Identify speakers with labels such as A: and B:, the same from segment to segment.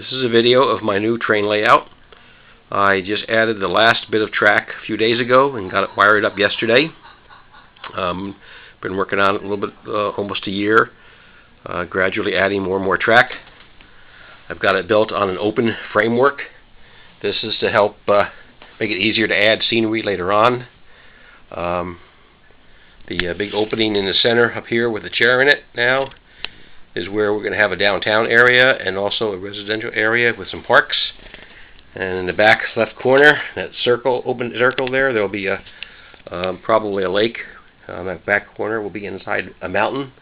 A: This is a video of my new train layout. I just added the last bit of track a few days ago and got it wired up yesterday. Been working on it a little bit, almost a year, gradually adding more and more track. I've got it built on an open framework. This is to help make it easier to add scenery later on. The big opening in the center up here with a chair in it now is where we're going to have a downtown area and also a residential area with some parks. And in the back left corner, that circle, open circle there, there'll be a probably a lake. That back corner will be inside a mountain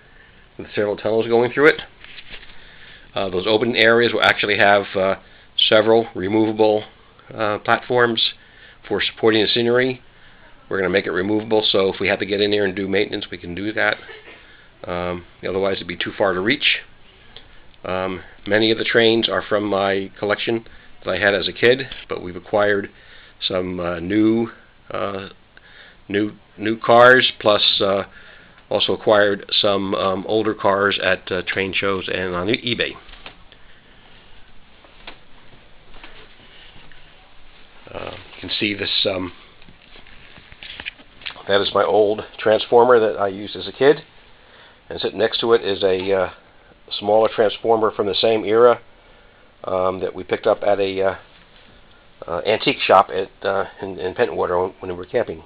A: with several tunnels going through it. Those open areas will actually have several removable platforms for supporting the scenery. We're going to make it removable, so if we have to get in there and do maintenance, we can do that. Otherwise, it'd be too far to reach. Many of the trains are from my collection that I had as a kid, but we've acquired some new cars, plus also acquired some older cars at train shows and on eBay. You can see this. That is my old transformer that I used as a kid, and sitting next to it is a smaller transformer from the same era that we picked up at a antique shop at in Pentwater when we were camping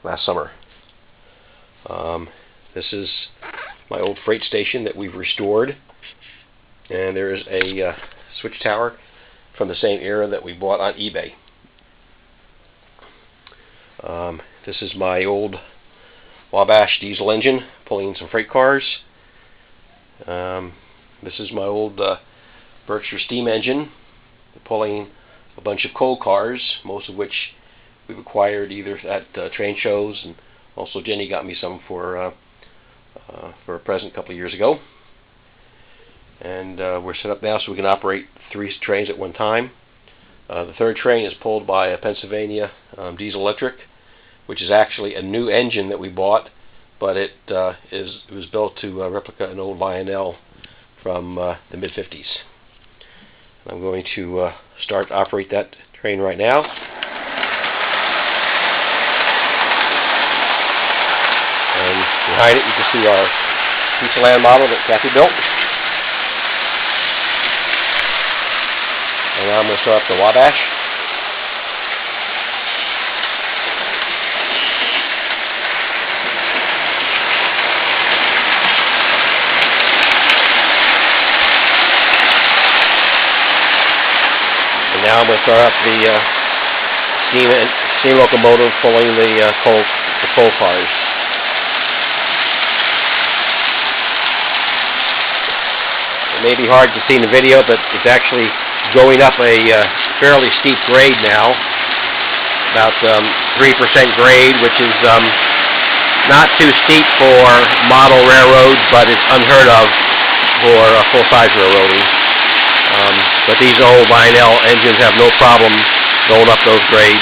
A: last summer. This is my old freight station that we've restored, and there is a switch tower from the same era that we bought on eBay. This is my old Wabash diesel engine pulling some freight cars. This is my old Berkshire steam engine pulling a bunch of coal cars, most of which we've acquired either at train shows, and also Jenny got me some for a present a couple of years ago. And we're set up now so we can operate 3 trains at one time. The third train is pulled by a Pennsylvania diesel electric, which is actually a new engine that we bought, but it was built to replica an old Lionel from the mid-50s. I'm going to start to operate that train right now. And behind it you can see our piece of land model that Kathy built. And now I'm going to start up the Wabash. Now I'm going to start up the steam locomotive pulling the coal cars. It may be hard to see in the video, but it's actually going up a fairly steep grade now, about 3% grade, which is not too steep for model railroads, but it's unheard of for full-size railroading. But these old Lionel engines have no problem going up those grades.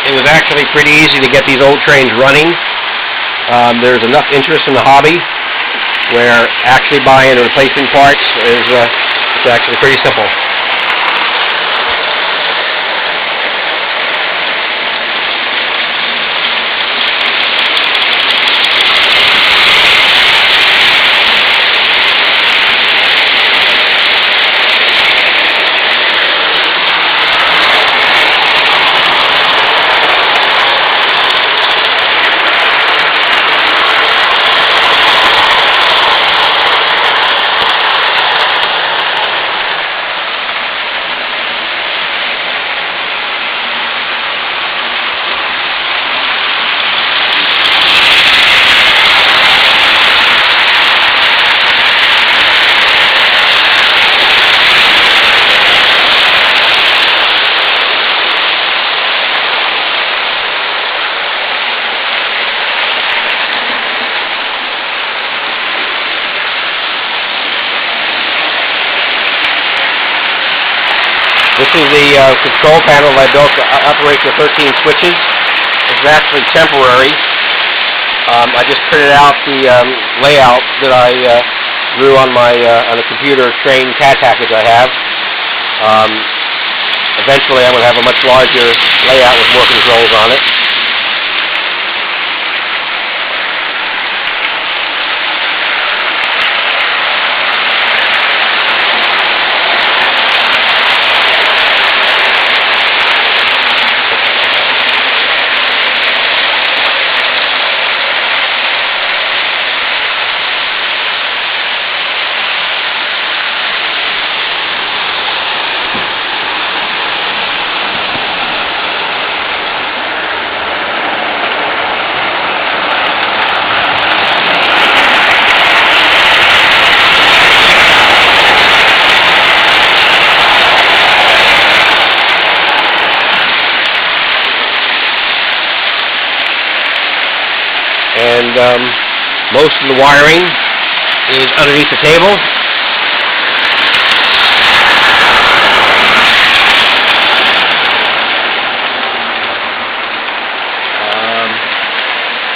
A: It was actually pretty easy to get these old trains running. There's enough interest in the hobby where actually buying and replacing parts is it's actually pretty simple. is the control panel that I built to operate the 13 switches. It's actually temporary. I just printed out the layout that I drew on my on the computer train CAD package I have. Eventually, I'm going to have a much larger layout with more controls on it. And most of the wiring is underneath the table.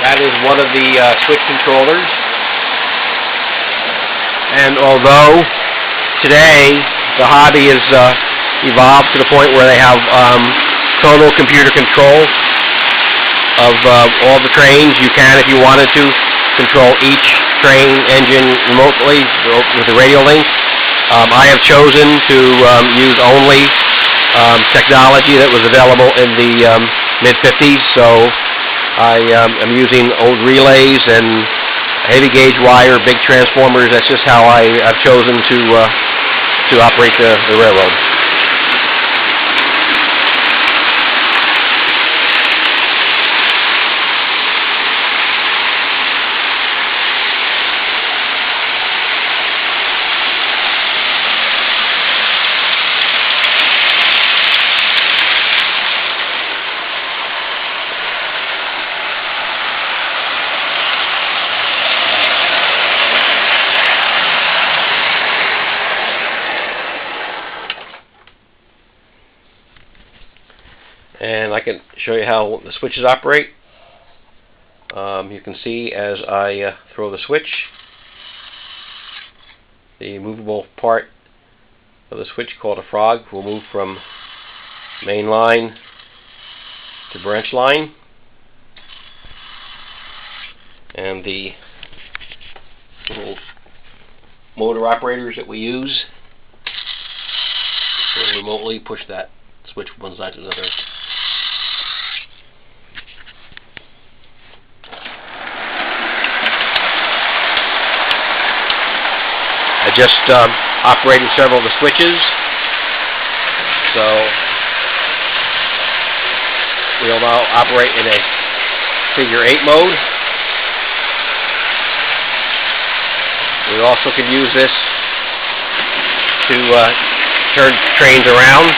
A: That is one of the switch controllers. And although today the hobby has evolved to the point where they have total computer control of all the trains, you can, if you wanted to, control each train engine remotely with the radio link. I have chosen to use only technology that was available in the mid-50s, so I am using old relays and heavy gauge wire, big transformers. That's just how I've chosen to operate the railroad. And I can show you how the switches operate. You can see as I throw the switch, the movable part of the switch called a frog will move from main line to branch line, and the little motor operators that we use will remotely push that switch from one side to another. I just operated several of the switches, so we'll now operate in a figure 8 mode. We also can use this to turn trains around.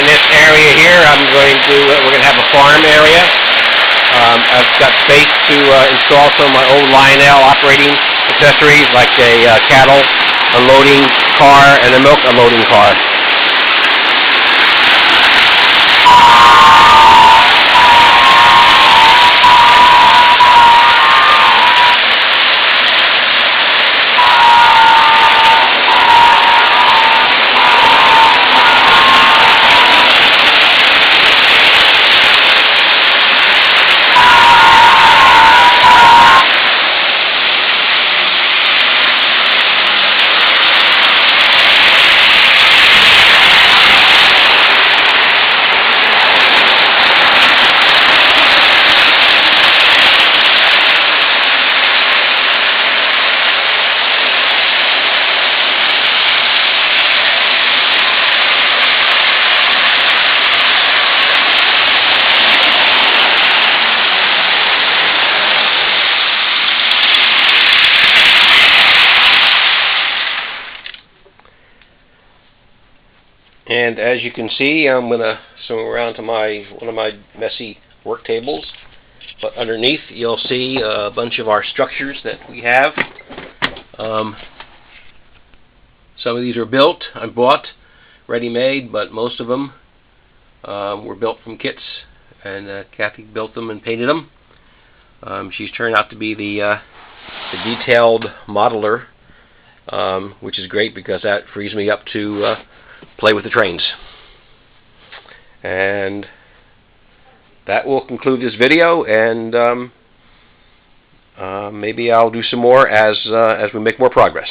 A: In this area here, we're going to have a farm area. I've got space to install some of my old Lionel operating accessories, like a cattle unloading car and a milk unloading car. And as you can see, I'm going to swing around to one of my messy work tables. But underneath, you'll see a bunch of our structures that we have. Some of these are built, I bought, ready-made, but most of them were built from kits, and Kathy built them and painted them. She's turned out to be the detailed modeler, which is great because that frees me up to play with the trains. And that will conclude this video, and maybe I'll do some more as we make more progress.